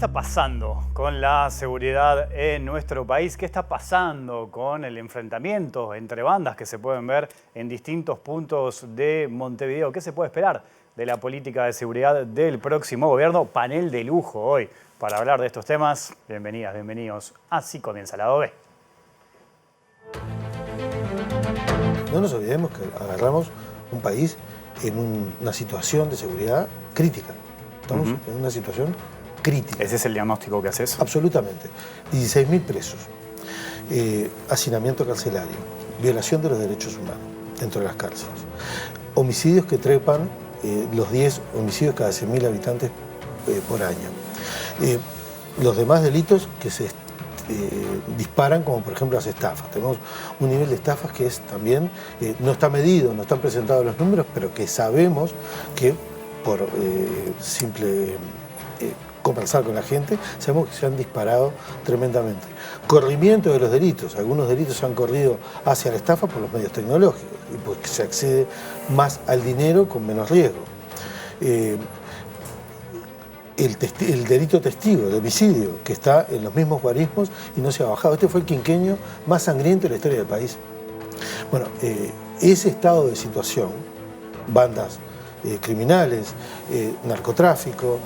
está pasando con la seguridad en nuestro país? ¿Qué está pasando con el enfrentamiento entre bandas que se pueden ver en distintos puntos de Montevideo? ¿Qué se puede esperar de la política de seguridad del próximo gobierno? Panel de lujo hoy para hablar de estos temas. Bienvenidas, bienvenidos. Así comienza Lado B. No nos olvidemos que agarramos un país en una situación de seguridad crítica. Estamos en una situación crítica. ¿Ese es el diagnóstico que haces? Absolutamente. 16.000 presos, hacinamiento carcelario, violación de los derechos humanos dentro de las cárceles, homicidios que trepan los 10 homicidios cada 100.000 habitantes por año. Los demás delitos que se disparan, como por ejemplo las estafas. Tenemos un nivel de estafas que es también, no está medido, no están presentados los números, pero que sabemos que por simple conversar con la gente, sabemos que se han disparado tremendamente. Corrimiento de los delitos. Algunos delitos han corrido hacia la estafa por los medios tecnológicos y porque se accede más al dinero con menos riesgo. El delito testigo de homicidio, que está en los mismos guarismos y no se ha bajado. Este fue el quinquenio más sangriento de la historia del país. Bueno, ese estado de situación, bandas criminales, narcotráfico,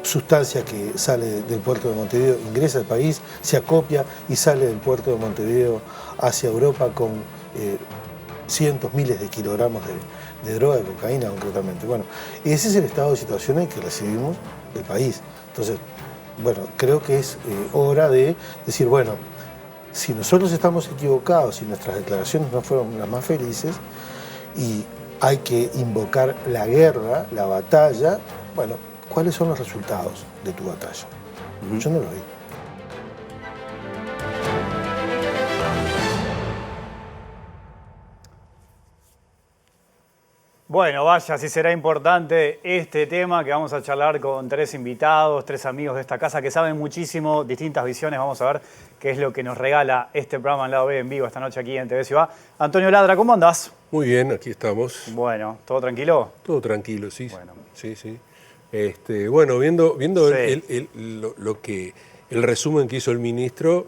sustancia que sale del puerto de Montevideo, ingresa al país, se acopia y sale del puerto de Montevideo hacia Europa con cientos, miles de kilogramos de droga, de cocaína concretamente. Bueno, ese es el estado de situación en el que recibimos el país. Entonces, bueno, creo que es hora de decir, bueno, si nosotros estamos equivocados y nuestras declaraciones no fueron las más felices y hay que invocar la guerra, la batalla, bueno, ¿cuáles son los resultados de tu batalla? Yo no lo vi. Bueno, vaya, si será importante este tema que vamos a charlar con tres invitados, tres amigos de esta casa que saben muchísimo, distintas visiones. Vamos a ver qué es lo que nos regala este programa en Lado B en vivo esta noche aquí en TV Ciudad. Antonio Ladra, ¿cómo andás? Muy bien, aquí estamos. Bueno, ¿todo tranquilo? Todo tranquilo, sí. Bueno. Sí. Bueno, viendo Sí. el resumen que hizo el ministro,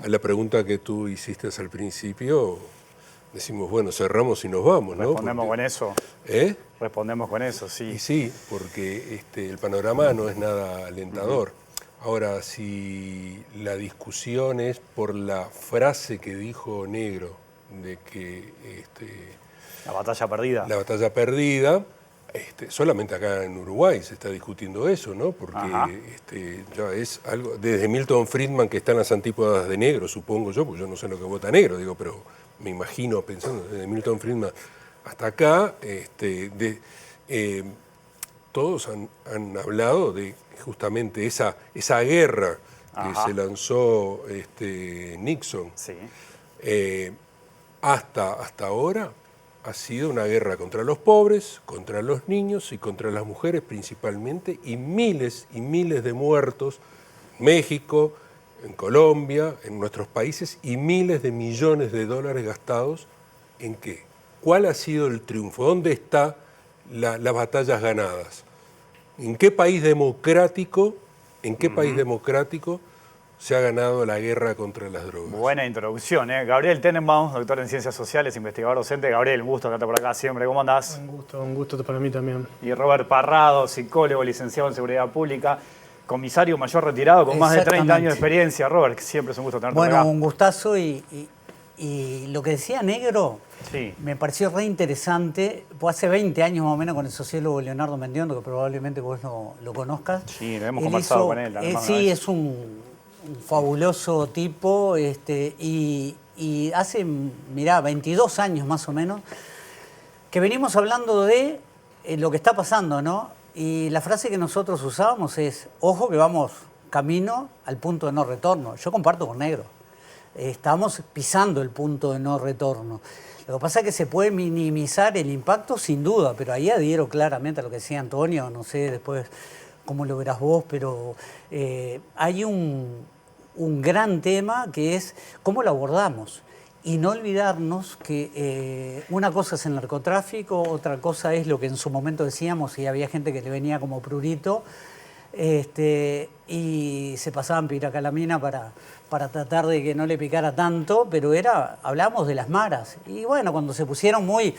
a la pregunta que tú hiciste al principio, decimos, bueno, cerramos y nos vamos, ¿no? Respondemos con eso. ¿Eh? Respondemos con eso, sí. Y sí, porque el panorama no es nada alentador. Ahora, si la discusión es por la frase que dijo Negro, de que La batalla perdida. la batalla perdida, solamente acá en Uruguay se está discutiendo eso, ¿no? Porque ya es algo, desde Milton Friedman, que está en las antípodas de Negro, supongo yo, porque yo no sé lo que vota Negro, digo, pero me imagino pensando, desde Milton Friedman hasta acá, todos han hablado de justamente esa guerra que se lanzó Nixon. Sí. Hasta ahora ha sido una guerra contra los pobres, contra los niños y contra las mujeres principalmente, y miles de muertos en México, en Colombia, en nuestros países, y miles de millones de dólares gastados ¿en qué? ¿Cuál ha sido el triunfo? ¿Dónde están las batallas ganadas? ¿En qué país democrático, se ha ganado la guerra contra las drogas? Buena introducción, ¿eh? Gabriel Tenenbaum, doctor en Ciencias Sociales, investigador docente. Gabriel, un gusto estarte por acá siempre. ¿Cómo andás? Un gusto para mí también. Y Robert Parrado, psicólogo, licenciado en Seguridad Pública, comisario mayor retirado con más de 30 años de experiencia. Robert, siempre es un gusto tenerte por acá. Bueno, un gustazo y lo que decía Negro Sí. me pareció re interesante. Pues hace 20 años más o menos con el sociólogo Leonardo Mendiondo, que probablemente vos lo conozcas. Sí, hemos conversado con él. Sí, es un fabuloso tipo y hace, mirá, 22 años más o menos que venimos hablando de lo que está pasando, ¿no? Y la frase que nosotros usábamos es, ojo que vamos camino al punto de no retorno. Yo comparto con Negro. Estamos pisando el punto de no retorno. Lo que pasa es que se puede minimizar el impacto sin duda, pero ahí adhiero claramente a lo que decía Antonio, no sé después cómo lo verás vos, pero hay un gran tema que es cómo lo abordamos. Y no olvidarnos que una cosa es el narcotráfico, otra cosa es lo que en su momento decíamos, y había gente que le venía como prurito, y se pasaban piracalamina para tratar de que no le picara tanto, pero hablamos de las maras. Y bueno, cuando se pusieron muy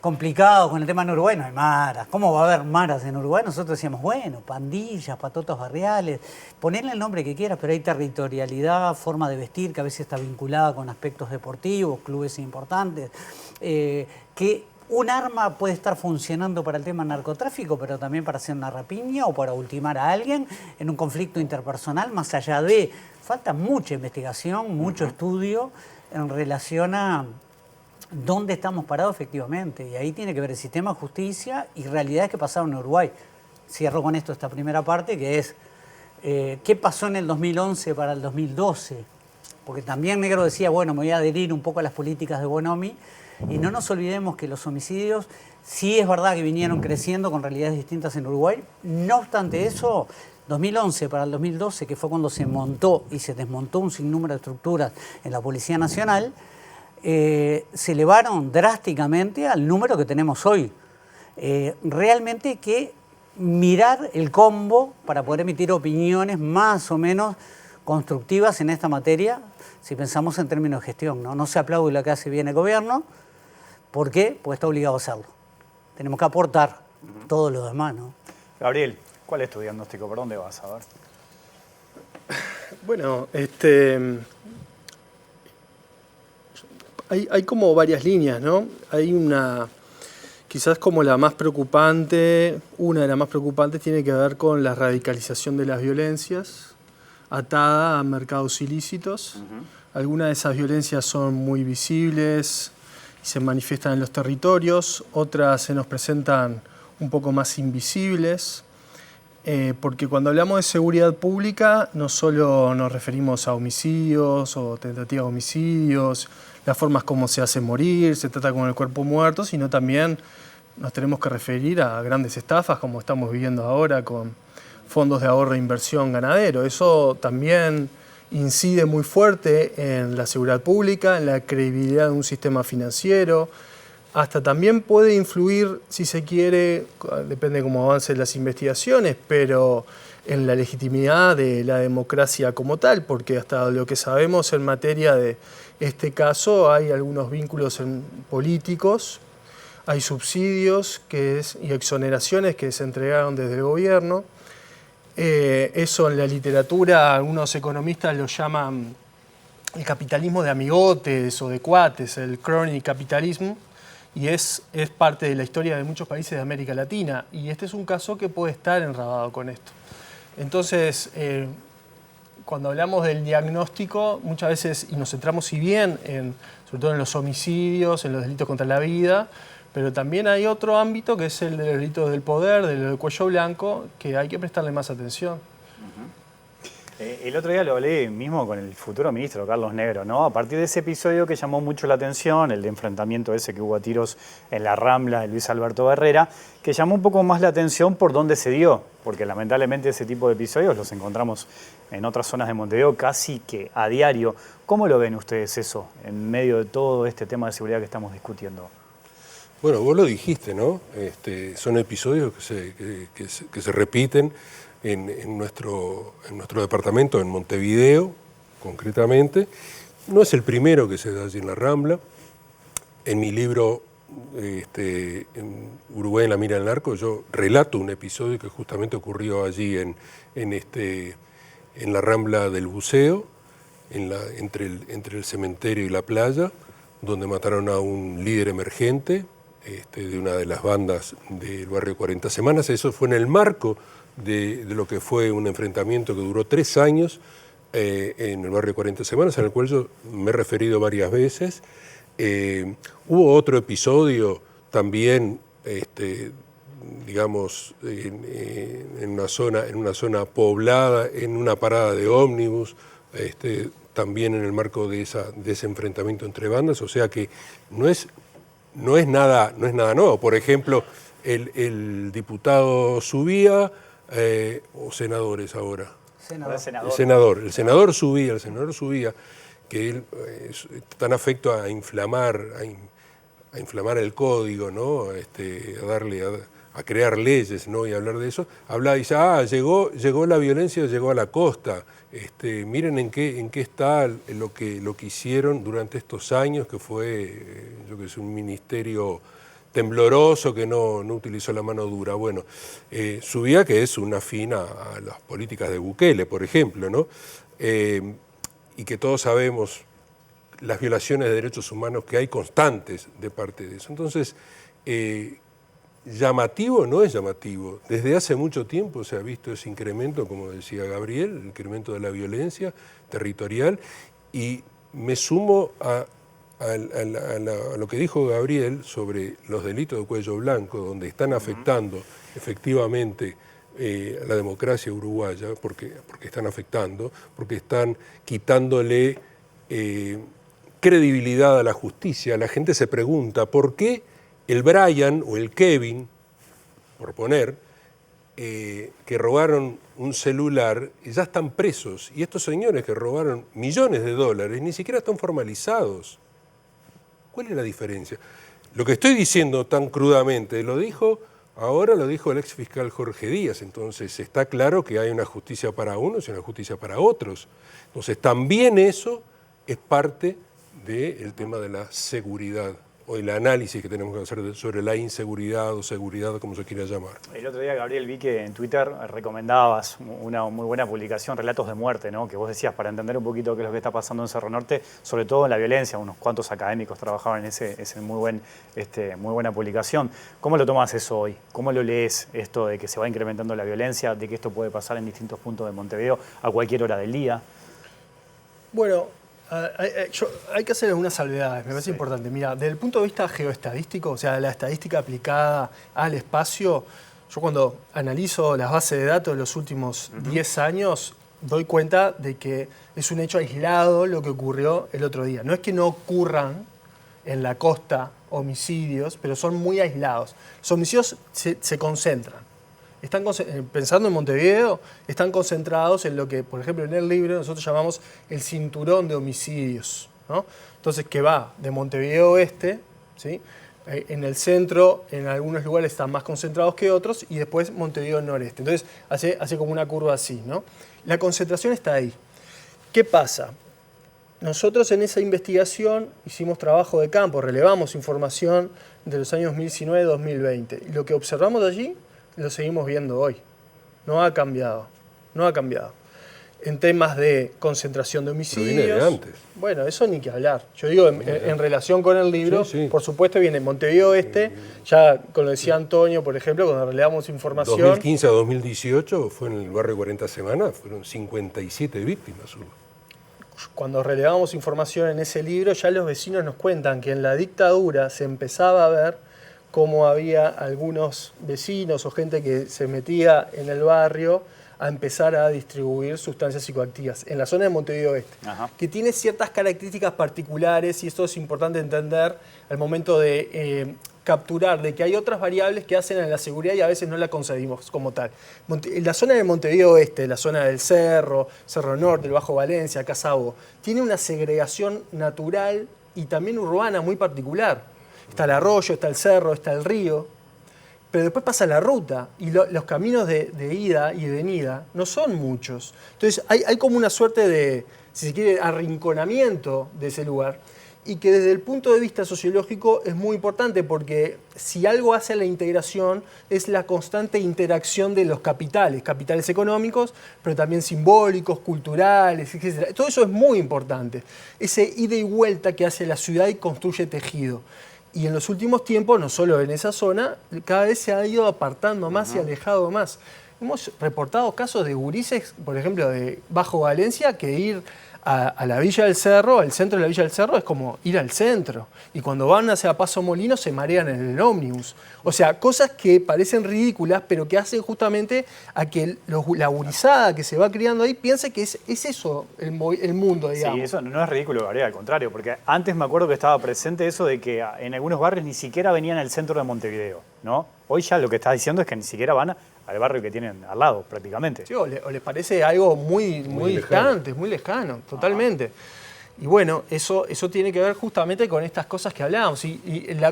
complicados con el tema en Uruguay, no hay maras. ¿Cómo va a haber maras en Uruguay? Nosotros decíamos, bueno, pandillas, patotas barriales, ponerle el nombre que quieras, pero hay territorialidad, forma de vestir que a veces está vinculada con aspectos deportivos, clubes importantes, que un arma puede estar funcionando para el tema narcotráfico, pero también para hacer una rapiña o para ultimar a alguien en un conflicto interpersonal, más allá de... Falta mucha investigación, mucho estudio en relación a dónde estamos parados efectivamente. Y ahí tiene que ver el sistema de justicia y realidades que pasaron en Uruguay. Cierro con esto esta primera parte, que es qué pasó en el 2011 para el 2012. Porque también Negro decía, bueno, me voy a adherir un poco a las políticas de Bonomi. Y no nos olvidemos que los homicidios sí es verdad que vinieron creciendo con realidades distintas en Uruguay. No obstante eso, 2011 para el 2012, que fue cuando se montó y se desmontó un sinnúmero de estructuras en la Policía Nacional, se elevaron drásticamente al número que tenemos hoy. Realmente hay que mirar el combo para poder emitir opiniones más o menos constructivas en esta materia, si pensamos en términos de gestión, ¿no? No se aplaude lo que hace bien el gobierno. ¿Por qué? Porque está obligado a hacerlo. Tenemos que aportar todo lo demás, ¿no? Gabriel, ¿cuál es tu diagnóstico? ¿Por dónde vas? A ver. Bueno, hay como varias líneas, ¿no? Hay una, quizás como la más preocupante, una de las más preocupantes tiene que ver con la radicalización de las violencias atada a mercados ilícitos. Algunas de esas violencias son muy visibles y se manifiestan en los territorios, otras se nos presentan un poco más invisibles, porque cuando hablamos de seguridad pública no solo nos referimos a homicidios o tentativas de homicidios, las formas como se hace morir, se trata con el cuerpo muerto, sino también nos tenemos que referir a grandes estafas como estamos viviendo ahora con fondos de ahorro e inversión ganadero. Eso también incide muy fuerte en la seguridad pública, en la credibilidad de un sistema financiero. Hasta también puede influir, si se quiere, depende de cómo avancen las investigaciones, pero en la legitimidad de la democracia como tal, porque hasta lo que sabemos en materia de este caso hay algunos vínculos políticos, hay subsidios y exoneraciones que se entregaron desde el gobierno. Eso en la literatura algunos economistas lo llaman el capitalismo de amigotes o de cuates, el crony capitalismo, y es parte de la historia de muchos países de América Latina, y este es un caso que puede estar enredado con esto. Entonces, cuando hablamos del diagnóstico, muchas veces, y nos centramos si bien sobre todo en los homicidios, en los delitos contra la vida, pero también hay otro ámbito que es el de los delitos del poder, del cuello blanco, que hay que prestarle más atención. El otro día lo hablé mismo con el futuro ministro, Carlos Negro, ¿no? A partir de ese episodio que llamó mucho la atención, el de enfrentamiento ese que hubo a tiros en la Rambla de Luis Alberto Herrera, que llamó un poco más la atención por dónde se dio, porque lamentablemente ese tipo de episodios los encontramos en otras zonas de Montevideo casi que a diario. ¿Cómo lo ven ustedes eso, en medio de todo este tema de seguridad que estamos discutiendo? Bueno, vos lo dijiste, ¿no? Son episodios que se repiten en nuestro departamento, en Montevideo, concretamente. No es el primero que se da allí en la Rambla. En mi libro, en Uruguay en la mira del narco, yo relato un episodio que justamente ocurrió allí en la Rambla del Buceo, entre el cementerio y la playa, donde mataron a un líder emergente de una de las bandas del barrio 40 Semanas. Eso fue en el marco de lo que fue un enfrentamiento que duró 3 años en el barrio 40 Semanas, en el cual yo me he referido varias veces. Hubo otro episodio también, digamos, en una zona poblada, en una parada de ómnibus, también en el marco de ese enfrentamiento entre bandas. O sea que no es nada nuevo. Por ejemplo, el diputado Subía, o senadores ahora. El senador Subía, que él tan afecto a inflamar el código, ¿no? a crear leyes, ¿no? Y hablar de eso, hablaba y dice, llegó la violencia, llegó a la costa. Miren en qué está lo que hicieron durante estos años, que fue, yo que sé, un ministerio tembloroso que no utilizó la mano dura. Bueno, subía que es una afín a las políticas de Bukele, por ejemplo, ¿no? Y que todos sabemos las violaciones de derechos humanos que hay constantes de parte de eso. Entonces, llamativo no es llamativo. Desde hace mucho tiempo se ha visto ese incremento, como decía Gabriel, el incremento de la violencia territorial, y me sumo a lo que dijo Gabriel sobre los delitos de cuello blanco, donde están afectando efectivamente a la democracia uruguaya, porque están afectando, porque están quitándole credibilidad a la justicia. La gente se pregunta por qué el Brian o el Kevin, por poner, que robaron un celular y ya están presos, y estos señores que robaron millones de dólares ni siquiera están formalizados. ¿Cuál es la diferencia? Lo que estoy diciendo tan crudamente lo dijo el ex fiscal Jorge Díaz, entonces está claro que hay una justicia para unos y una justicia para otros. Entonces también eso es parte del tema de la seguridad o el análisis que tenemos que hacer sobre la inseguridad o seguridad, como se quiera llamar. El otro día, Gabriel, vi que en Twitter recomendabas una muy buena publicación, Relatos de Muerte, ¿no? Que vos decías, para entender un poquito qué es lo que está pasando en Cerro Norte, sobre todo en la violencia. Unos cuantos académicos trabajaban en ese muy buena publicación. ¿Cómo lo tomas eso hoy? ¿Cómo lo lees esto de que se va incrementando la violencia, de que esto puede pasar en distintos puntos de Montevideo a cualquier hora del día? Bueno, hay que hacer algunas salvedades, me parece importante. Mira, desde el punto de vista geoestadístico, o sea, la estadística aplicada al espacio, yo cuando analizo las bases de datos de los últimos 10 años, doy cuenta de que es un hecho aislado lo que ocurrió el otro día. No es que no ocurran en la costa homicidios, pero son muy aislados. Los homicidios se concentran. Pensando en Montevideo, están concentrados en lo que, por ejemplo, en el libro nosotros llamamos el cinturón de homicidios, ¿no? Entonces, que va de Montevideo Oeste, ¿sí? En el centro, en algunos lugares están más concentrados que otros, y después Montevideo Noreste. Entonces, hace como una curva así, ¿no? La concentración está ahí. ¿Qué pasa? Nosotros en esa investigación hicimos trabajo de campo, relevamos información de los años 2019-2020. Y lo que observamos allí lo seguimos viendo hoy. No ha cambiado. En temas de concentración de homicidios. Pero viene de antes. Bueno, eso ni que hablar. Yo digo, en relación con el libro, sí. Por supuesto viene Montevideo Oeste, ya como decía Antonio, por ejemplo, cuando relevamos información. 2015 a 2018 fue en el barrio 40 Semanas, fueron 57 víctimas. Cuando relevamos información en ese libro, ya los vecinos nos cuentan que en la dictadura se empezaba a ver cómo había algunos vecinos o gente que se metía en el barrio a empezar a distribuir sustancias psicoactivas en la zona de Montevideo Oeste, que tiene ciertas características particulares, y esto es importante entender al momento de capturar de que hay otras variables que hacen a la seguridad y a veces no la concebimos como tal. La zona de Montevideo Oeste, la zona del Cerro, Cerro Norte, el Bajo Valencia, Casabo, tiene una segregación natural y también urbana muy particular. Está el arroyo, está el cerro, está el río, pero después pasa la ruta y los caminos de ida y venida no son muchos. Entonces hay como una suerte de, si se quiere, arrinconamiento de ese lugar, y que desde el punto de vista sociológico es muy importante, porque si algo hace la integración es la constante interacción de los capitales económicos, pero también simbólicos, culturales, etc. Todo eso es muy importante, ese ida y vuelta que hace la ciudad y construye tejido. Y en los últimos tiempos, no solo en esa zona, cada vez se ha ido apartando más y alejado más. Hemos reportado casos de gurises, por ejemplo, de Bajo Valencia, que ir a la Villa del Cerro, al centro de la Villa del Cerro, es como ir al centro. Y cuando van hacia Paso Molino se marean en el ómnibus. O sea, cosas que parecen ridículas, pero que hacen justamente a que la gurizada que se va criando ahí piense que es eso el mundo, digamos. Sí, eso no es ridículo, Gabriel, al contrario, porque antes me acuerdo que estaba presente eso de que en algunos barrios ni siquiera venían al centro de Montevideo, ¿no? Hoy ya lo que estás diciendo es que ni siquiera van al barrio que tienen al lado, prácticamente. Sí, o les parece algo muy distante, muy lejano, totalmente. Y bueno, eso tiene que ver justamente con estas cosas que hablábamos.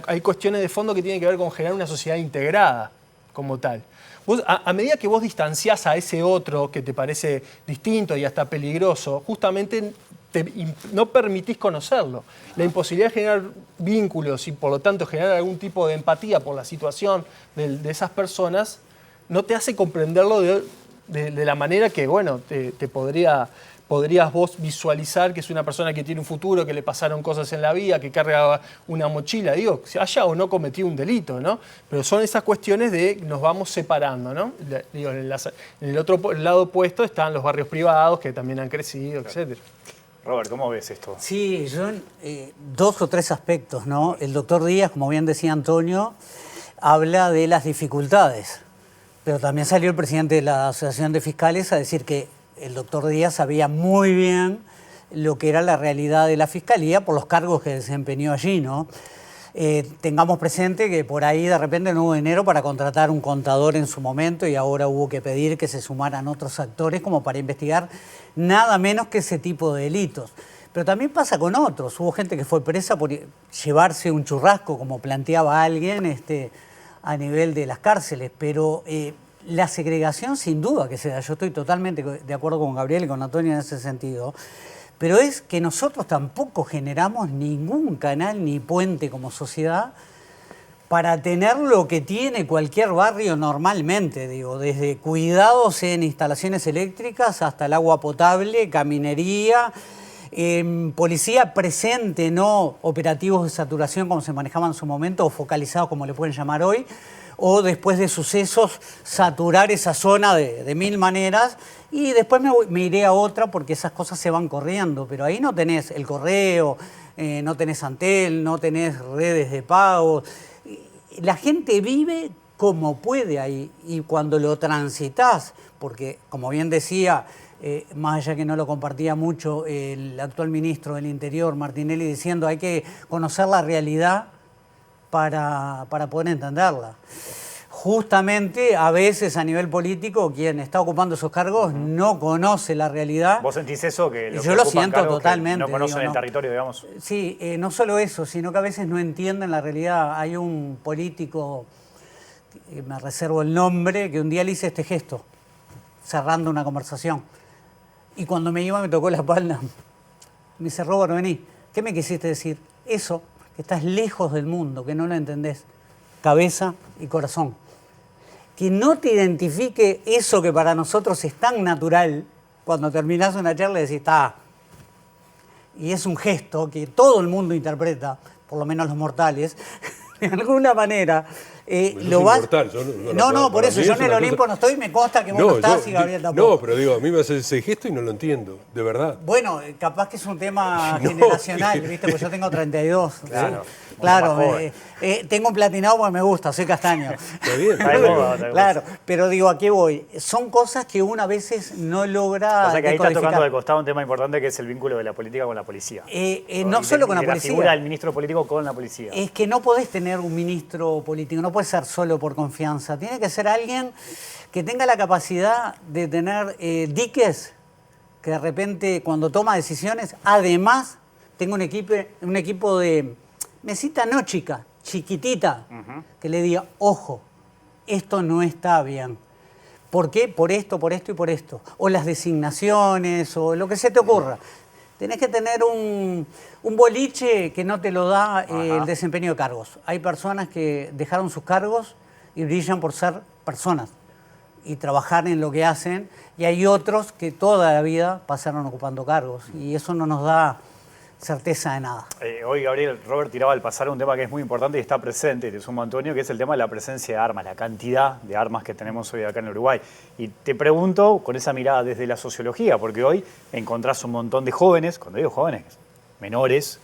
Hay cuestiones de fondo que tienen que ver con generar una sociedad integrada. como tal. Vos, a medida que vos distanciás a ese otro que te parece distinto y hasta peligroso, justamente no permitís conocerlo. La imposibilidad de generar vínculos y por lo tanto generar algún tipo de empatía por la situación de esas personas no te hace comprenderlo de la manera que, bueno, podrías vos visualizar que es una persona que tiene un futuro, que le pasaron cosas en la vida, que carga una mochila, digo, si haya o no cometido un delito, ¿no? Pero son esas cuestiones de nos vamos separando, ¿no? Digo, en el otro lado opuesto están los barrios privados que también han crecido, etcétera. Robert, ¿cómo ves esto? Sí, yo dos o tres aspectos, ¿no? El doctor Díaz, como bien decía Antonio, habla de las dificultades, pero también salió el presidente de la Asociación de Fiscales a decir que el doctor Díaz sabía muy bien lo que era la realidad de la Fiscalía por los cargos que desempeñó allí, ¿no? Tengamos presente que por ahí de repente no hubo dinero para contratar un contador en su momento y ahora hubo que pedir que se sumaran otros actores como para investigar nada menos que ese tipo de delitos. Pero también pasa con otros. Hubo gente que fue presa por llevarse un churrasco, como planteaba alguien, a nivel de las cárceles. Pero la segregación sin duda que se da. Yo estoy totalmente de acuerdo con Gabriel y con Antonio en ese sentido. Pero es que nosotros tampoco generamos ningún canal ni puente como sociedad para tener lo que tiene cualquier barrio normalmente, digo, desde cuidados en instalaciones eléctricas hasta el agua potable, caminería, policía presente, no operativos de saturación como se manejaban en su momento, o focalizados como le pueden llamar hoy, o después de sucesos saturar esa zona de mil maneras y después me iré a otra porque esas cosas se van corriendo, pero ahí no tenés el correo, no tenés Antel, no tenés redes de pago. La gente vive como puede ahí y cuando lo transitas, porque como bien decía, más allá que no lo compartía mucho el actual ministro del Interior, Martinelli, diciendo hay que conocer la realidad para poder entenderla. Justamente, a veces a nivel político, quien está ocupando esos cargos no conoce la realidad. ¿Vos sentís eso? Que yo lo siento totalmente. No conocen digo, el territorio, digamos. Sí, no solo eso, sino que a veces no entienden la realidad. Hay un político, me reservo el nombre, que un día le hice este gesto, cerrando una conversación. Y cuando me iba me tocó la espalda. Me dice, Robert, vení, ¿qué me quisiste decir? Eso, que estás lejos del mundo, que no lo entendés. Cabeza y corazón. Que no te identifique eso que para nosotros es tan natural, cuando terminás una charla y decís, está. Y es un gesto que todo el mundo interpreta, por lo menos los mortales, de alguna manera. Lo vas... Inmortal, no, por eso yo en el Olimpo no estoy, me consta que vos no estás y Gabriel tampoco. No, pero digo, a mí me hace ese gesto y no lo entiendo, de verdad. Bueno, capaz que es un tema generacional, ¿viste? Pues yo tengo 32. Claro. Claro, tengo un platinado porque me gusta, soy castaño. Está bien. Claro, pero digo, ¿a qué voy? Son cosas que uno a veces no logra. O sea que ahí está decodificar. tocando de costado un tema importante que es el vínculo de la política con la policía. No solo con la policía. La figura del ministro político con la policía. Es que no podés tener un ministro político, no puede ser solo por confianza. Tiene que ser alguien que tenga la capacidad de tener diques, que de repente cuando toma decisiones, además tenga un equipo de mesita no chica, chiquitita, que le diga, ojo, esto no está bien. ¿Por qué? Por esto y por esto. O las designaciones, o lo que se te ocurra. Tenés que tener un boliche que no te lo da el desempeño de cargos. Hay personas que dejaron sus cargos y brillan por ser personas y trabajar en lo que hacen, y hay otros que toda la vida pasaron ocupando cargos, y eso no nos da certeza de nada. Hoy Gabriel, Robert tiraba al pasar un tema que es muy importante y está presente, te sumo Antonio, que es el tema de la presencia de armas, la cantidad de armas que tenemos hoy acá en Uruguay. Y te pregunto con esa mirada desde la sociología, porque hoy encontrás un montón de jóvenes, cuando digo jóvenes, menores,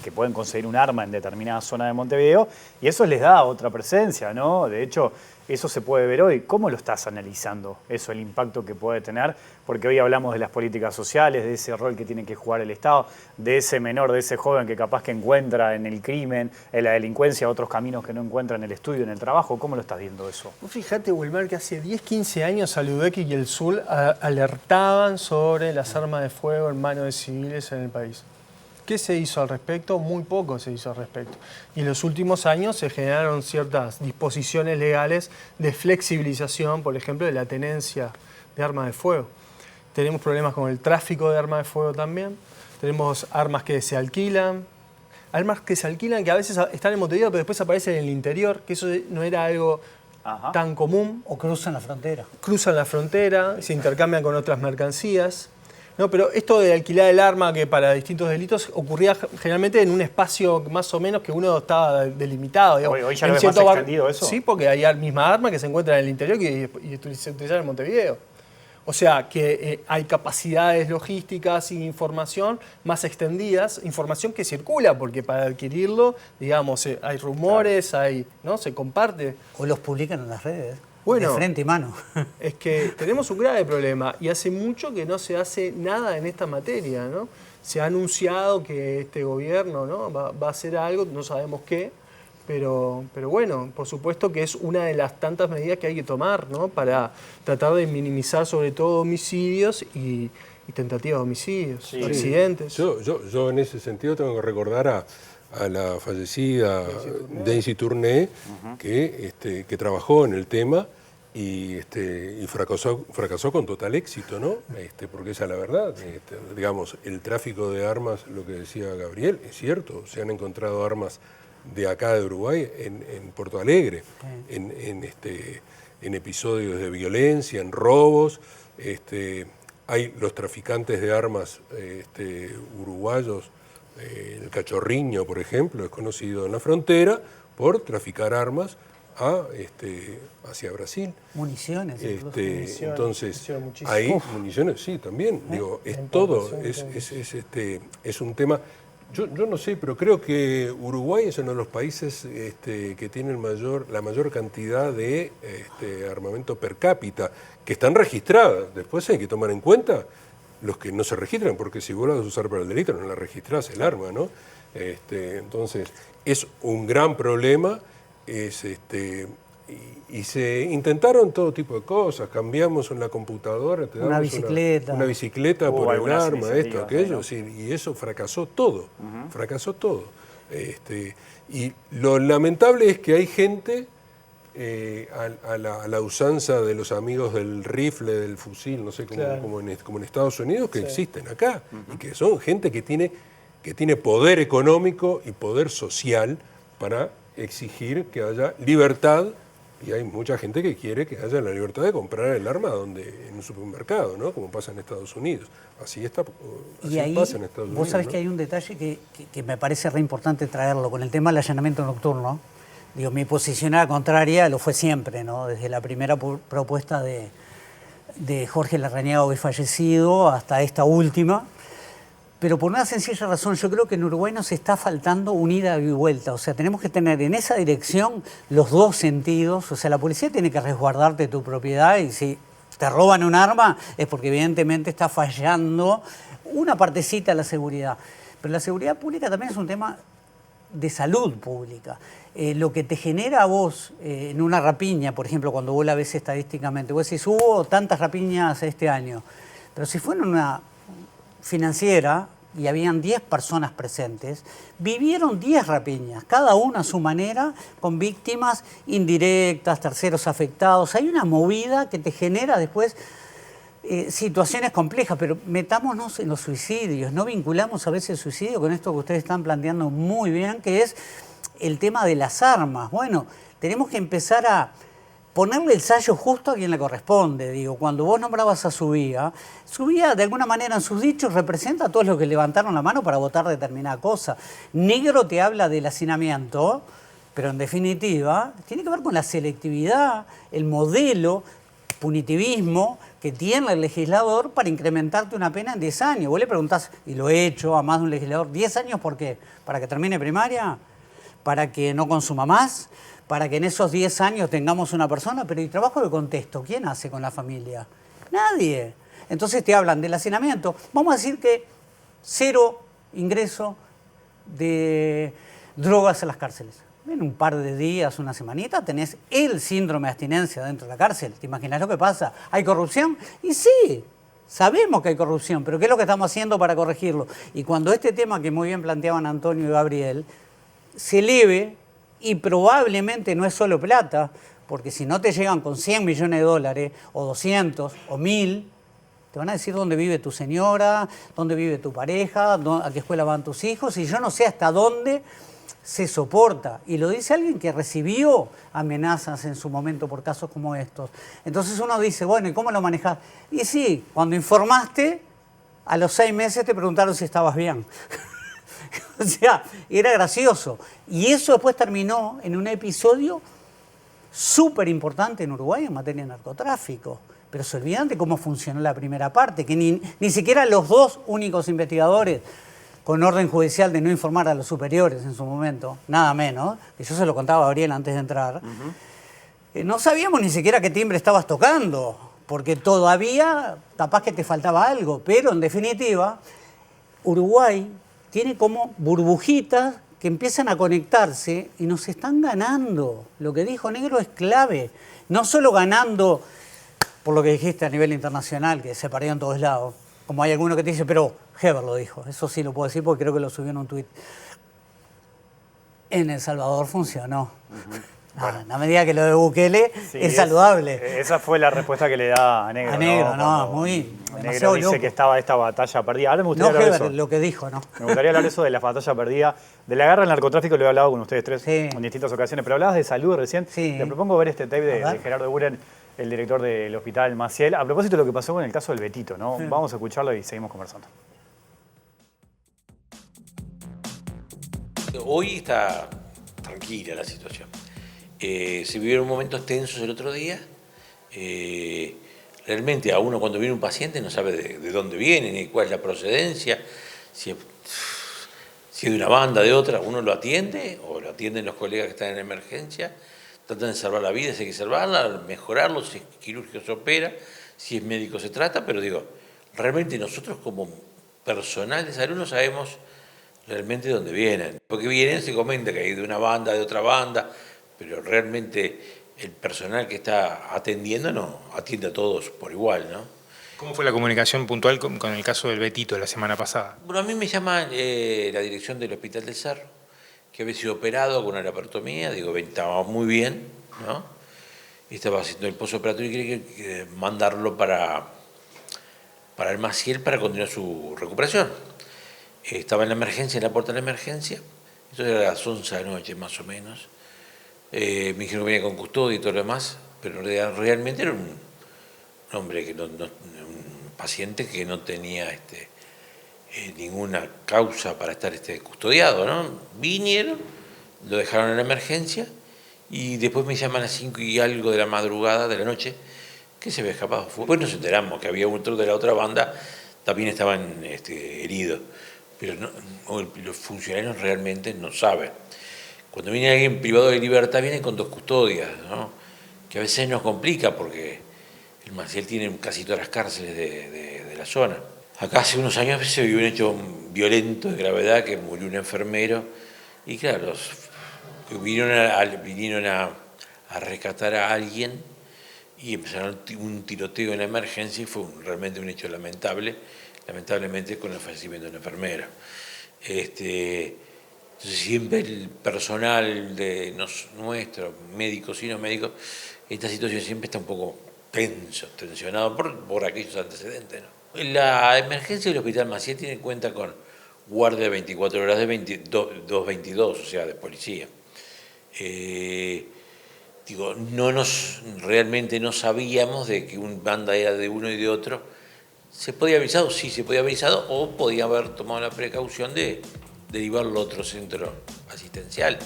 que pueden conseguir un arma en determinada zona de Montevideo, y eso les da otra presencia, ¿no? De hecho, eso se puede ver hoy. ¿Cómo lo estás analizando, eso, el impacto que puede tener? Porque hoy hablamos de las políticas sociales, de ese rol que tiene que jugar el Estado, de ese menor, de ese joven que capaz que encuentra en el crimen, en la delincuencia, otros caminos que no encuentra en el estudio, en el trabajo. ¿Cómo lo estás viendo eso? Fíjate, Wilmar, que hace 10, 15 años Aludeki y el SUL alertaban sobre las armas de fuego en manos de civiles en el país. ¿Qué se hizo al respecto? Muy poco se hizo al respecto. Y en los últimos años se generaron ciertas disposiciones legales de flexibilización, por ejemplo, de la tenencia de armas de fuego. Tenemos problemas con el tráfico de armas de fuego también. Tenemos armas que se alquilan. Armas que se alquilan que a veces están en Montevideo, pero después aparecen en el interior, que eso no era algo tan común. O cruzan la frontera. Cruzan la frontera, se intercambian con otras mercancías. No, pero esto de alquilar el arma que para distintos delitos ocurría generalmente en un espacio más o menos que uno estaba delimitado. Digamos. Hoy ya lo ves más extendido eso. Sí, porque hay misma arma que se encuentra en el interior y se utiliza en Montevideo. O sea que hay capacidades logísticas y información más extendidas, información que circula, porque para adquirirlo, digamos, hay rumores, ¿no? Se comparte. O los publican en las redes. Bueno, de frente y mano. Es que tenemos un grave problema y hace mucho que no se hace nada en esta materia, ¿no? Se ha anunciado que este gobierno, ¿no? va a hacer algo, no sabemos qué, pero bueno, por supuesto que es una de las tantas medidas que hay que tomar, ¿no? Para tratar de minimizar sobre todo homicidios y tentativas de homicidios, accidentes. Yo en ese sentido tengo que recordar a la fallecida Daisy Tourné, que trabajó en el tema y fracasó con total éxito, ¿no? Porque esa es la verdad. Digamos, el tráfico de armas, lo que decía Gabriel, es cierto. Se han encontrado armas de acá de Uruguay en Porto Alegre, en episodios de violencia, en robos. Hay los traficantes de armas uruguayos. El Cachorriño, por ejemplo, es conocido en la frontera por traficar armas hacia Brasil. Municiones. Entonces, hay municiones, sí, también. Digo, es todo, es un tema. Yo no sé, pero creo que Uruguay es uno de los países que tiene la mayor cantidad de armamento per cápita, que están registradas. Después hay que tomar en cuenta los que no se registran, porque si vos la vas a usar para el delito, no la registrás el arma, ¿no? Entonces, es un gran problema, y se intentaron todo tipo de cosas, cambiamos en la computadora, te una bicicleta. Una bicicleta por el arma, esto, aquello, sí, y eso fracasó todo, fracasó todo. Y lo lamentable es que hay gente a la usanza de los amigos del rifle, del fusil, no sé, como en Estados Unidos, que existen acá, y que son gente que tiene poder económico y poder social para exigir que haya libertad, y hay mucha gente que quiere que haya la libertad de comprar el arma en un supermercado, ¿no? Como pasa en Estados Unidos. Así pasa en Estados Unidos. Vos sabés, ¿no? que hay un detalle que me parece re importante traerlo, con el tema del allanamiento nocturno. Digo, mi posición era contraria, lo fue siempre, ¿no? Desde la primera propuesta de Jorge Larrañaga, hoy fallecido, hasta esta última. Pero por una sencilla razón, yo creo que en Uruguay nos está faltando un ida y vuelta. O sea, tenemos que tener en esa dirección los dos sentidos. O sea, la policía tiene que resguardarte tu propiedad, y si te roban un arma es porque evidentemente está fallando una partecita de la seguridad. Pero la seguridad pública también es un tema de salud pública. Lo que te genera a vos en una rapiña, por ejemplo, cuando vos la ves estadísticamente, vos decís, hubo tantas rapiñas este año, pero si fue en una financiera y habían 10 personas presentes, vivieron 10 rapiñas, cada una a su manera, con víctimas indirectas, terceros afectados. Hay una movida que te genera después situaciones complejas, pero metámonos en los suicidios, no vinculamos a veces el suicidio con esto que ustedes están planteando muy bien, que es el tema de las armas. Bueno, tenemos que empezar a ponerle el sallo justo a quien le corresponde. Digo, cuando vos nombrabas a Subía de alguna manera en sus dichos representa a todos los que levantaron la mano para votar determinada cosa. Negro te habla del hacinamiento, pero en definitiva tiene que ver con la selectividad, el modelo, punitivismo que tiene el legislador para incrementarte una pena en 10 años. Vos le preguntás, y lo he hecho a más de un legislador, ¿10 años por qué? ¿Para que termine primaria? ¿Para que no consuma más? ¿Para que en esos 10 años tengamos una persona? Pero ¿y trabajo de contexto? ¿Quién hace con la familia? Nadie. Entonces te hablan del hacinamiento. Vamos a decir que 0 ingreso de drogas a las cárceles. En un par de días, una semanita, tenés el síndrome de abstinencia dentro de la cárcel. ¿Te imaginas lo que pasa? ¿Hay corrupción? Y sí, Sabemos que hay corrupción, pero ¿qué es lo que estamos haciendo para corregirlo? Y cuando este tema que muy bien planteaban Antonio y Gabriel se eleve, y probablemente no es solo plata, porque si no te llegan con 100 millones de dólares, o 200, o 1000, te van a decir dónde vive tu señora, dónde vive tu pareja, a qué escuela van tus hijos, y yo no sé hasta dónde se soporta. Y lo dice alguien que recibió amenazas en su momento por casos como estos. Entonces uno dice, bueno, ¿y cómo lo manejás? Y sí, cuando informaste, a los 6 meses te preguntaron si estabas bien. O sea, era gracioso. Y eso después terminó en un episodio súper importante en Uruguay en materia de narcotráfico. Pero se olvidan de cómo funcionó la primera parte, que ni siquiera los 2 únicos investigadores con orden judicial de no informar a los superiores en su momento, nada menos, que yo se lo contaba a Gabriel antes de entrar, no sabíamos ni siquiera qué timbre estabas tocando, porque todavía capaz que te faltaba algo, pero en definitiva, Uruguay tiene como burbujitas que empiezan a conectarse y nos están ganando. Lo que dijo Negro es clave, no solo ganando por lo que dijiste a nivel internacional, que se parió en todos lados, como hay alguno que te dice, pero Heber lo dijo, eso sí lo puedo decir porque creo que lo subió en un tuit. En El Salvador funcionó. Bueno. No me diga que lo de Bukele es saludable. Esa fue la respuesta que le da a Negro. A Negro, ¿no? Muy... Negro dice loco. Que estaba esta batalla perdida. Ahora me gustaría hablar Heber, de eso. Lo que dijo, ¿no? Me gustaría hablar de eso, de la batalla perdida, de la guerra al narcotráfico, lo he hablado con ustedes 3 en distintas ocasiones, pero hablabas de salud recién. Le propongo ver este tape de Gerardo Buren, el director del Hospital Maciel, a propósito de lo que pasó con el caso del Betito, ¿no? Vamos a escucharlo y seguimos conversando. Hoy está tranquila la situación. Se vivieron momentos tensos el otro día. Realmente a uno cuando viene un paciente no sabe de dónde viene, ni cuál es la procedencia, si es de una banda, de otra. Uno lo atiende o lo atienden los colegas que están en emergencia, tratan de salvar la vida si hay que salvarla, mejorarlo, si es quirúrgico se opera, si es médico se trata, pero digo, realmente nosotros como personal de salud no sabemos realmente dónde vienen. Porque vienen, se comenta que hay de una banda, de otra banda, pero realmente el personal que está atendiendo no atiende a todos por igual, ¿no? ¿Cómo fue la comunicación puntual con el caso del Betito la semana pasada? Bueno, a mí me llama la dirección del Hospital del Cerro, que había sido operado con una laparotomía, digo, estaba muy bien, ¿no? Y estaba haciendo el postoperatorio y quería que mandarlo para el Maciel para continuar su recuperación. Estaba en la emergencia, en la puerta de la emergencia, entonces era a las 11 de la noche más o menos. Me dijeron que venía con custodia y todo lo demás, pero realmente era un hombre, un paciente que no tenía ninguna causa para estar custodiado, ¿no? Vinieron, lo dejaron en la emergencia y después me llaman a las 5 y algo de la madrugada, de la noche, que se había escapado. Después nos enteramos que había otro de la otra banda, también estaban heridos, pero los funcionarios realmente no saben. Cuando viene alguien privado de libertad, viene con 2 custodias, ¿no? Que a veces nos complica porque el Maciel tiene casi todas las cárceles de la zona. Acá hace unos años se vivió un hecho violento de gravedad que murió un enfermero y claro, vinieron a rescatar a alguien y empezaron un tiroteo en la emergencia y fue realmente un hecho lamentable, lamentablemente con el fallecimiento de una enfermera. Entonces siempre el personal nuestro, médicos y no médicos, esta situación siempre está un poco tensionado por aquellos antecedentes, ¿no? La emergencia del Hospital Maciel tiene en cuenta con guardia de 24 horas de 222, o sea, de policía. Realmente no sabíamos de que un banda era de uno y de otro. ¿Se podía haber avisado? Sí, se podía haber avisado, o podía haber tomado la precaución de derivarlo a otro centro asistencial,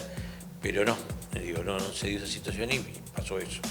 pero no se dio esa situación y pasó eso.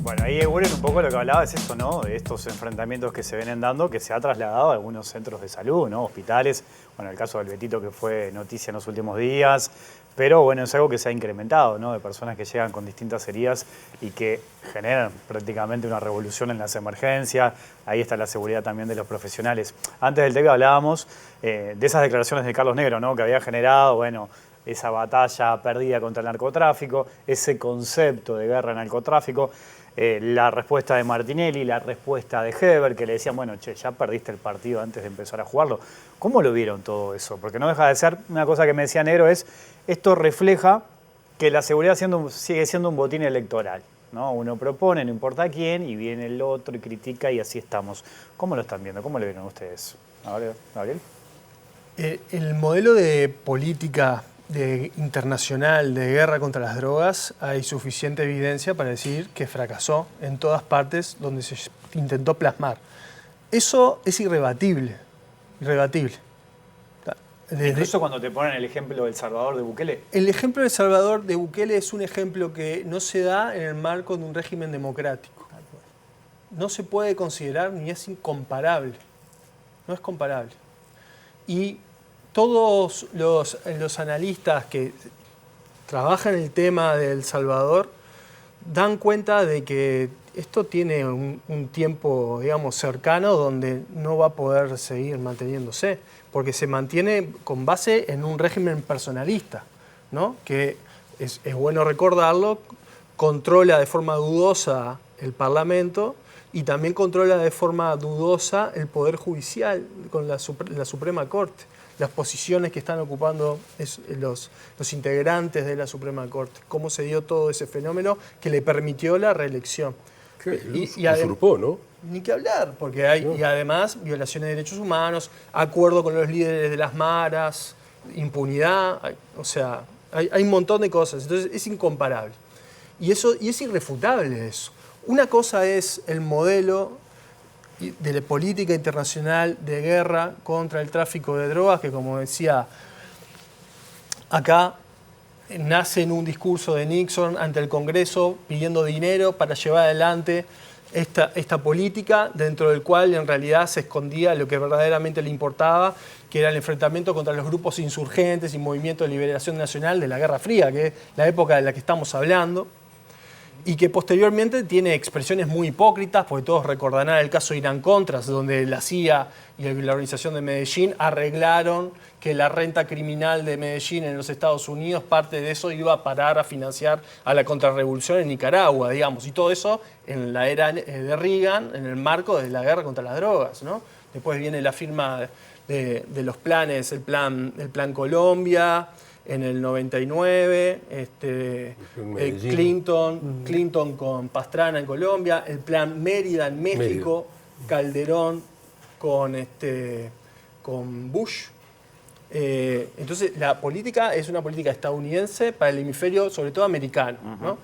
Bueno, ahí Eguren un poco lo que hablaba es eso, ¿no? De estos enfrentamientos que se vienen dando, que se ha trasladado a algunos centros de salud, ¿no? Hospitales, bueno, el caso del Betito que fue noticia en los últimos días, pero bueno, es algo que se ha incrementado, ¿no? De personas que llegan con distintas heridas y que generan prácticamente una revolución en las emergencias. Ahí está la seguridad también de los profesionales. Antes del tema hablábamos de esas declaraciones de Carlos Negro, ¿no? Que había generado, bueno, esa batalla perdida contra el narcotráfico, ese concepto de guerra en narcotráfico, la respuesta de Martinelli, la respuesta de Heber, que le decían, bueno, che, ya perdiste el partido antes de empezar a jugarlo. ¿Cómo lo vieron todo eso? Porque no deja de ser, una cosa que me decía Negro es, esto refleja que la seguridad sigue siendo un botín electoral, ¿no? Uno propone, no importa quién, y viene el otro y critica y así estamos. ¿Cómo lo están viendo? ¿Cómo lo vieron ustedes? A ver, Gabriel. El modelo de política internacional de guerra contra las drogas, hay suficiente evidencia para decir que fracasó en todas partes donde se intentó plasmar. Eso es irrebatible, irrebatible. Incluso cuando te ponen el ejemplo de El Salvador de Bukele. El ejemplo de El Salvador de Bukele es un ejemplo que no se da en el marco de un régimen democrático. No se puede considerar ni es incomparable. No es comparable. Y todos los analistas que trabajan el tema de El Salvador dan cuenta de que esto tiene un tiempo, digamos, cercano donde no va a poder seguir manteniéndose, porque se mantiene con base en un régimen personalista, ¿no? Que es bueno recordarlo, controla de forma dudosa el Parlamento y también controla de forma dudosa el Poder Judicial con la Suprema Corte, las posiciones que están ocupando los integrantes de la Suprema Corte, cómo se dio todo ese fenómeno que le permitió la reelección. Y usurpó, ¿no? Ni que hablar, porque hay y además violaciones de derechos humanos, acuerdo con los líderes de las maras, impunidad, o sea, hay un montón de cosas, entonces es incomparable. Y es irrefutable eso. Una cosa es el modelo de la política internacional de guerra contra el tráfico de drogas, que como decía acá, nace en un discurso de Nixon ante el Congreso pidiendo dinero para llevar adelante esta política, dentro del cual en realidad se escondía lo que verdaderamente le importaba, que era el enfrentamiento contra los grupos insurgentes y movimientos de liberación nacional de la Guerra Fría, que es la época de la que estamos hablando, y que posteriormente tiene expresiones muy hipócritas, porque todos recordarán el caso Irán-Contras, donde la CIA y la organización de Medellín arreglaron que la renta criminal de Medellín en los Estados Unidos, parte de eso iba a parar a financiar a la contrarrevolución en Nicaragua, digamos, y todo eso en la era de Reagan, en el marco de la guerra contra las drogas, ¿no? Después viene la firma de los planes, el plan Colombia, en el 99, Clinton con Pastrana en Colombia, el plan Mérida en México, Calderón con Bush. Entonces la política es una política estadounidense para el hemisferio, sobre todo americano, ¿no?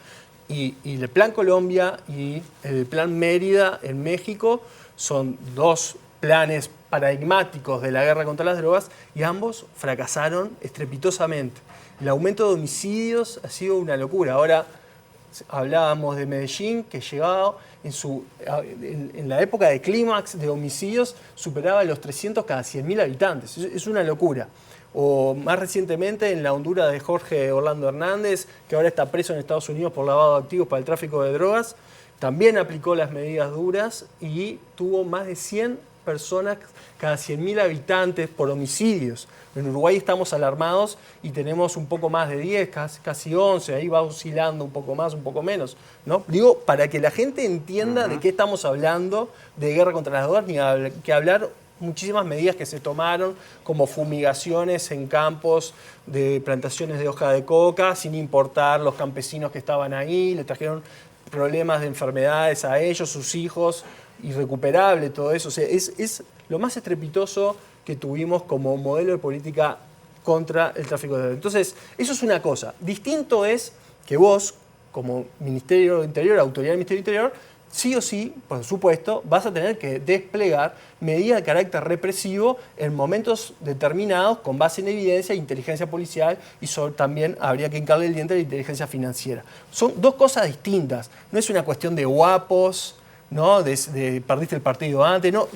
Y el plan Colombia y el plan Mérida en México son dos planes paradigmáticos de la guerra contra las drogas y ambos fracasaron estrepitosamente. El aumento de homicidios ha sido una locura. Ahora hablábamos de Medellín, que llegaba en la época de clímax de homicidios, superaba los 300 cada 100.000 habitantes. Es una locura. O más recientemente en la Honduras de Jorge Orlando Hernández, que ahora está preso en Estados Unidos por lavado de activos para el tráfico de drogas, también aplicó las medidas duras y tuvo más de 100 personas cada 100.000 habitantes por homicidios. En Uruguay estamos alarmados y tenemos un poco más de 10, casi 11, ahí va oscilando un poco más, un poco menos, ¿no? Digo, para que la gente entienda de qué estamos hablando de guerra contra las drogas, ni que hablar muchísimas medidas que se tomaron, como fumigaciones en campos de plantaciones de hoja de coca, sin importar los campesinos que estaban ahí, le trajeron problemas de enfermedades a ellos, sus hijos, irrecuperable todo eso. O sea, es lo más estrepitoso que tuvimos como modelo de política contra el tráfico de drogas. Entonces, eso es una cosa. Distinto es que vos, como Ministerio de Interior, autoridad del Ministerio de Interior, sí o sí, por supuesto, vas a tener que desplegar medidas de carácter represivo en momentos determinados con base en evidencia e inteligencia policial y también habría que hincarle el diente a la inteligencia financiera. Son dos cosas distintas. No es una cuestión de guapos, ¿no? De perdiste el partido antes. No.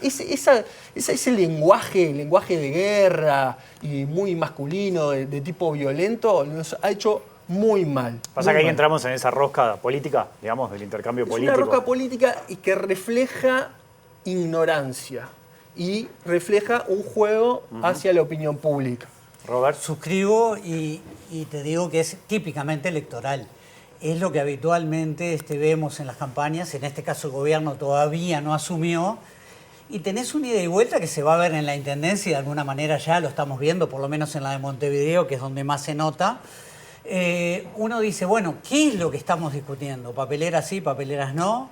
Ese lenguaje de guerra y muy masculino, de tipo violento, nos ha hecho muy mal. Pasa que ahí entramos en esa rosca política, digamos, del intercambio político. Es una rosca política y que refleja ignorancia y refleja un juego hacia la opinión pública. Robert. Suscribo y te digo que es típicamente electoral. Es lo que habitualmente vemos en las campañas. En este caso el gobierno todavía no asumió. Y tenés una ida y vuelta que se va a ver en la Intendencia y de alguna manera ya lo estamos viendo, por lo menos en la de Montevideo, que es donde más se nota. Uno dice, bueno, ¿qué es lo que estamos discutiendo? ¿Papeleras sí, papeleras no?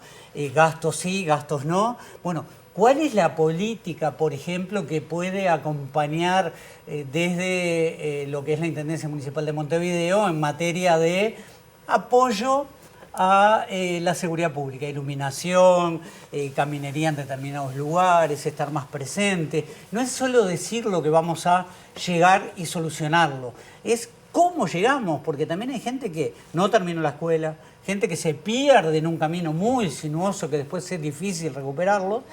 ¿Gastos sí, gastos no? Bueno, ¿cuál es la política, por ejemplo, que puede acompañar desde lo que es la Intendencia Municipal de Montevideo en materia de apoyo a la seguridad pública, iluminación, caminería en determinados lugares, estar más presente? No es solo decir lo que vamos a llegar y solucionarlo, es cómo llegamos, porque también hay gente que no terminó la escuela, gente que se pierde en un camino muy sinuoso que después es difícil recuperarlo.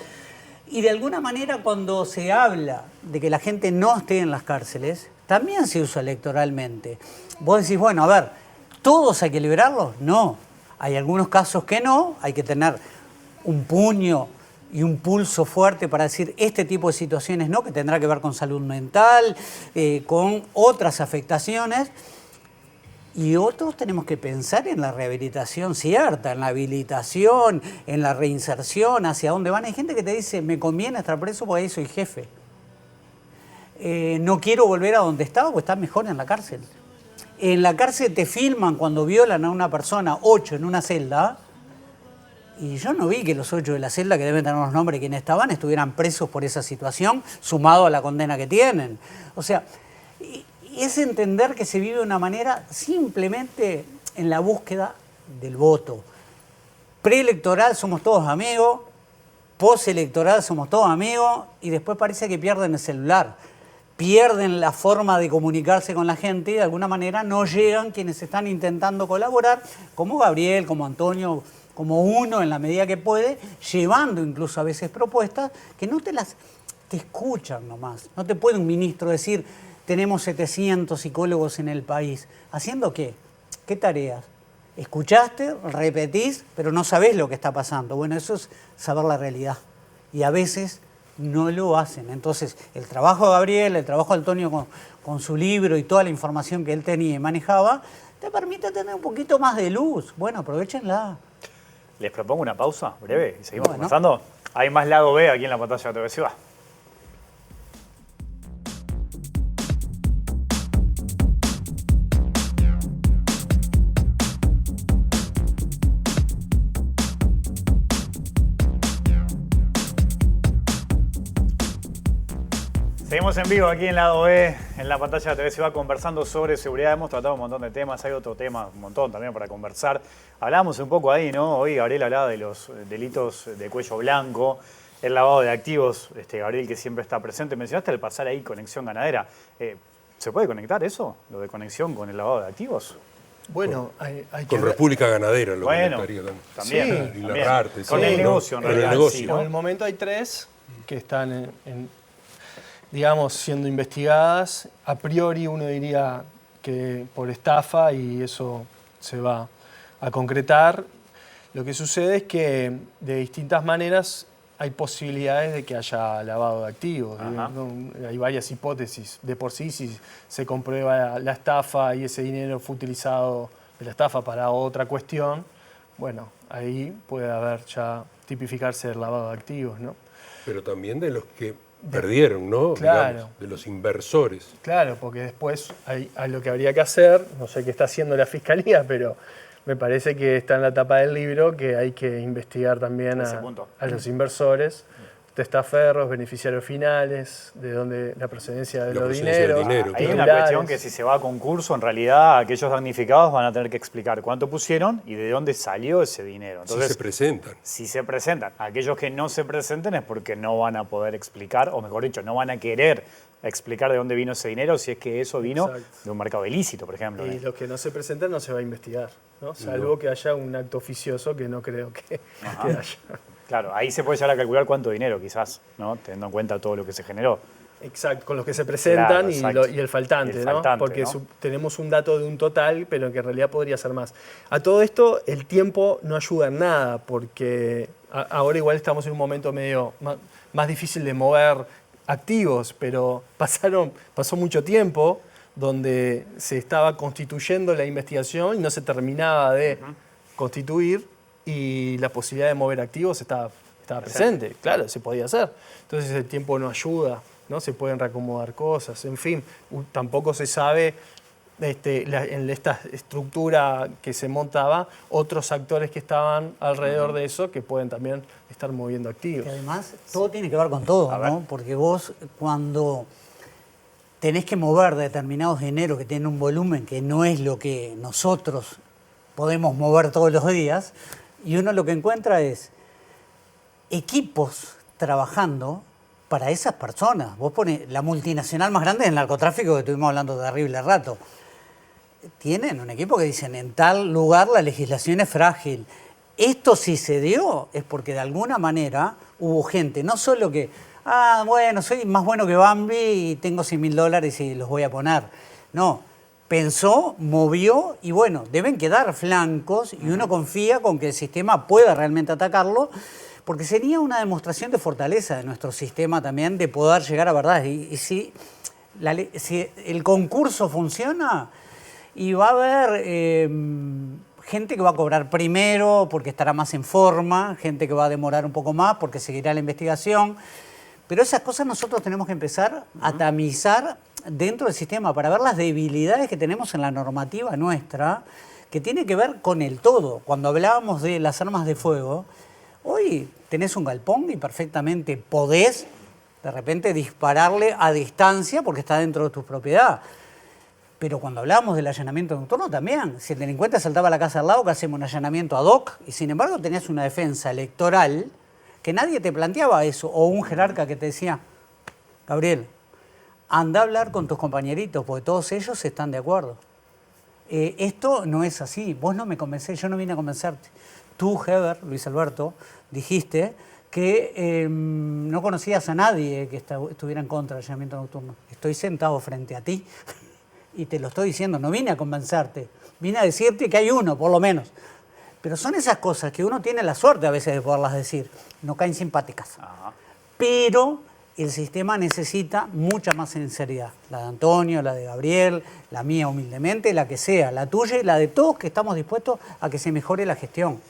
Y de alguna manera cuando se habla de que la gente no esté en las cárceles, también se usa electoralmente. Vos decís, bueno, a ver, ¿todos hay que liberarlos? No. Hay algunos casos que no, hay que tener un puño y un pulso fuerte para decir este tipo de situaciones no, que tendrá que ver con salud mental, con otras afectaciones. Y otros tenemos que pensar en la rehabilitación cierta, en la habilitación, en la reinserción, hacia dónde van. Hay gente que te dice, me conviene estar preso porque ahí soy jefe. No quiero volver a donde estaba porque está mejor en la cárcel. En la cárcel te filman cuando violan a una persona, 8 en una celda, y yo no vi que los 8 de la celda, que deben tener los nombres de quienes estaban, estuvieran presos por esa situación, sumado a la condena que tienen. O sea, es entender que se vive de una manera simplemente en la búsqueda del voto. Preelectoral somos todos amigos, postelectoral somos todos amigos, y después parece que pierden el celular, pierden la forma de comunicarse con la gente y de alguna manera no llegan quienes están intentando colaborar, como Gabriel, como Antonio, como uno en la medida que puede, llevando incluso a veces propuestas que no te escuchan nomás. No te puede un ministro decir, tenemos 700 psicólogos en el país. ¿Haciendo qué? ¿Qué tareas? Escuchaste, repetís, pero no sabés lo que está pasando. Bueno, eso es saber la realidad. Y a veces no lo hacen. Entonces, el trabajo de Gabriel, el trabajo de Antonio con su libro y toda la información que él tenía y manejaba, te permite tener un poquito más de luz. Bueno, aprovechenla. Les propongo una pausa breve y seguimos conversando. Hay más lado B aquí en la pantalla de TV Ciudad. Seguimos en vivo aquí en Lado B, en la pantalla de TV Ciudad, conversando sobre seguridad. Hemos tratado un montón de temas, hay otro tema, un montón también para conversar. Hablamos un poco ahí, ¿no? Hoy Gabriel hablaba de los delitos de cuello blanco, el lavado de activos, Gabriel que siempre está presente. Mencionaste al pasar ahí conexión ganadera. ¿Se puede conectar eso, lo de conexión con el lavado de activos? Bueno, hay que Con ver. República Ganadera lo Bueno, conectaría también. Sí, y también. Larrarte, Con sí, el ¿no? negocio, en Con el realidad, negocio. sí, Por ¿no? el momento hay 3 que están digamos, siendo investigadas. A priori uno diría que por estafa y eso se va a concretar. Lo que sucede es que de distintas maneras hay posibilidades de que haya lavado de activos. Hay varias hipótesis. De por sí, si se comprueba la estafa y ese dinero fue utilizado de la estafa para otra cuestión, bueno, ahí puede haber ya tipificarse el lavado de activos, ¿no? Pero también de los que perdieron, ¿no? Claro. Digamos, de los inversores. Claro, porque después hay lo que habría que hacer, no sé qué está haciendo la Fiscalía, pero me parece que está en la tapa del libro que hay que investigar también a los inversores, testaferros, beneficiarios finales, de dónde la procedencia de La los procedencia del dineros. dinero, Hay claro. una cuestión que si se va a concurso, en realidad aquellos damnificados van a tener que explicar cuánto pusieron y de dónde salió ese dinero. Entonces, Si se presentan. si se presentan, aquellos que no se presenten es porque no van a poder explicar, o mejor dicho, no van a querer explicar de dónde vino ese dinero, si es que eso vino Exacto. de un mercado ilícito, por ejemplo. Y los que no se presentan no se va a investigar, ¿no? Salvo que haya un acto oficioso que no creo que haya. Claro, ahí se puede llegar a calcular cuánto dinero quizás, ¿no? Teniendo en cuenta todo lo que se generó. Exacto, con los que se presentan Claro, y el faltante, Y el ¿no? faltante, Porque ¿no? tenemos un dato de un total, pero que en realidad podría ser más. A todo esto, el tiempo no ayuda en nada, porque ahora igual estamos en un momento medio más difícil de mover activos, pero pasó mucho tiempo donde se estaba constituyendo la investigación y no se terminaba de constituir, y la posibilidad de mover activos estaba presente. Claro, se podía hacer. Entonces el tiempo no ayuda, ¿no? Se pueden reacomodar cosas, en fin, tampoco se sabe en esta estructura que se montaba, otros actores que estaban alrededor de eso que pueden también estar moviendo activos. Y además, todo tiene que ver con todo, ¿no? Porque vos, cuando tenés que mover determinados dineros que tienen un volumen que no es lo que nosotros podemos mover todos los días, y uno lo que encuentra es equipos trabajando para esas personas. Vos ponés la multinacional más grande del narcotráfico, que estuvimos hablando de terrible rato. Tienen un equipo que dicen, en tal lugar la legislación es frágil. Esto si se dio es porque de alguna manera hubo gente, no solo que, bueno, soy más bueno que Bambi y tengo $100.000 y los voy a poner. No, pensó, movió y bueno, deben quedar flancos y uno confía con que el sistema pueda realmente atacarlo, porque sería una demostración de fortaleza de nuestro sistema también, de poder llegar a verdades. Y si el concurso funciona, y va a haber gente que va a cobrar primero porque estará más en forma, gente que va a demorar un poco más porque seguirá la investigación. Pero esas cosas nosotros tenemos que empezar a tamizar dentro del sistema para ver las debilidades que tenemos en la normativa nuestra, que tiene que ver con el todo. Cuando hablábamos de las armas de fuego, hoy tenés un galpón y perfectamente podés de repente dispararle a distancia porque está dentro de tu propiedad. Pero cuando hablábamos del allanamiento nocturno también, si el delincuente saltaba a la casa al lado, que hacemos un allanamiento ad hoc, y sin embargo tenías una defensa electoral que nadie te planteaba eso, o un jerarca que te decía, Gabriel, anda a hablar con tus compañeritos, porque todos ellos están de acuerdo. Esto no es así, vos no me convencés, yo no vine a convencerte. Tú, Heber, Luis Alberto, dijiste que no conocías a nadie que estuviera en contra del allanamiento nocturno. Estoy sentado frente a ti. Y te lo estoy diciendo, no vine a convencerte, vine a decirte que hay uno, por lo menos. Pero son esas cosas que uno tiene la suerte a veces de poderlas decir, no caen simpáticas. Pero el sistema necesita mucha más sinceridad. La de Antonio, la de Gabriel, la mía humildemente, la que sea, la tuya y la de todos que estamos dispuestos a que se mejore la gestión.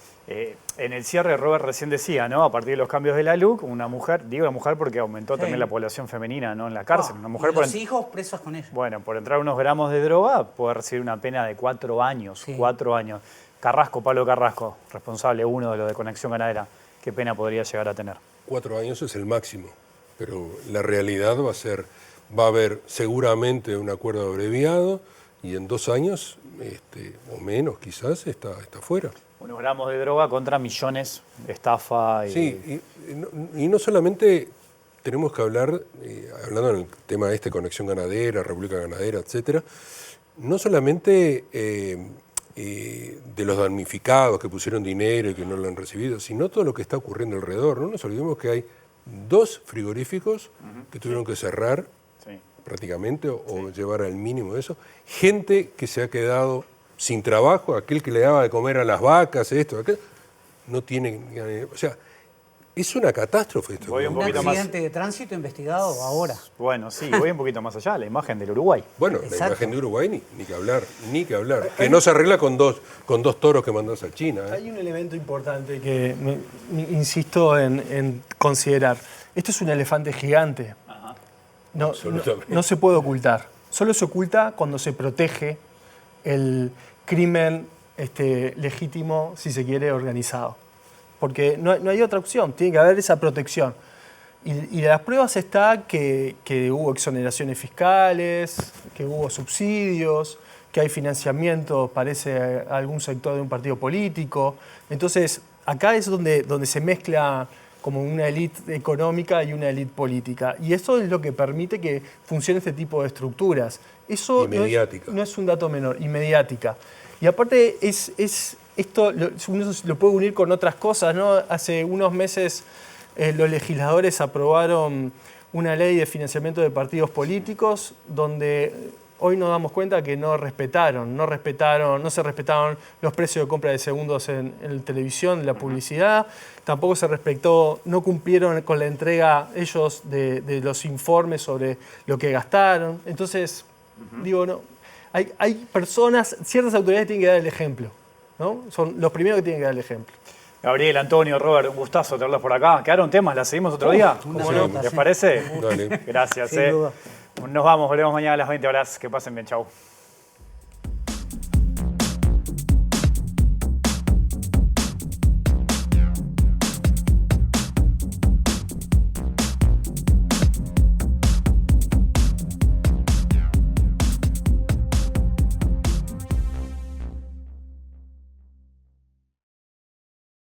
En el cierre, Robert recién decía, ¿no? A partir de los cambios de la LUC, una mujer, digo una mujer porque aumentó también la población femenina, ¿no? En la cárcel. Una mujer y los hijos presos con ella. Bueno, por entrar unos gramos de droga puede recibir una pena de 4 años. Sí. 4 años. Carrasco, Pablo Carrasco, responsable uno de lo de Conexión Ganadera. ¿Qué pena podría llegar a tener? 4 años es el máximo, pero la realidad va a haber seguramente un acuerdo abreviado y en 2 años, o menos quizás, está fuera. Unos gramos de droga contra millones de estafa. Sí, y no solamente tenemos que hablar, hablando en el tema de Conexión Ganadera, República Ganadera, etcétera, no solamente de los damnificados que pusieron dinero y que no lo han recibido, sino todo lo que está ocurriendo alrededor. No nos olvidemos que hay 2 frigoríficos que tuvieron que cerrar prácticamente o llevar al mínimo eso. Gente que se ha quedado sin trabajo, aquel que le daba de comer a las vacas, aquello, no tiene... O sea, es una catástrofe esto. Un accidente de tránsito investigado ahora. Bueno, sí, voy un poquito más allá, la imagen del Uruguay. Bueno, la imagen de Uruguay ni que hablar. Que no se arregla con dos toros que mandás a China. Hay un elemento importante que insisto en considerar. Esto es un elefante gigante. No se puede ocultar. Solo se oculta cuando se protege el crimen legítimo, si se quiere, organizado. Porque no hay otra opción, tiene que haber esa protección. Y de las pruebas está que hubo exoneraciones fiscales, que hubo subsidios, que hay financiamiento, parece, a algún sector de un partido político. Entonces, acá es donde se mezcla como una élite económica y una élite política. Y eso es lo que permite que funcione este tipo de estructuras. Eso no es un dato menor, y mediática. Y aparte, esto uno lo puede unir con otras cosas, ¿no? Hace unos meses los legisladores aprobaron una ley de financiamiento de partidos políticos donde hoy nos damos cuenta que no se respetaron los precios de compra de segundos en televisión, en la publicidad, tampoco no cumplieron con la entrega ellos de los informes sobre lo que gastaron. Entonces, Digo, no. Hay personas, ciertas autoridades tienen que dar el ejemplo, ¿no? Son los primeros que tienen que dar el ejemplo. Gabriel, Antonio, Robert, un gustazo tenerlos por acá. ¿Quedaron temas? ¿Las seguimos otro día? nota, ¿Les sí. parece? Dale. Gracias. Sin duda. Nos vamos, volvemos mañana a las 20 horas. Que pasen bien, chau.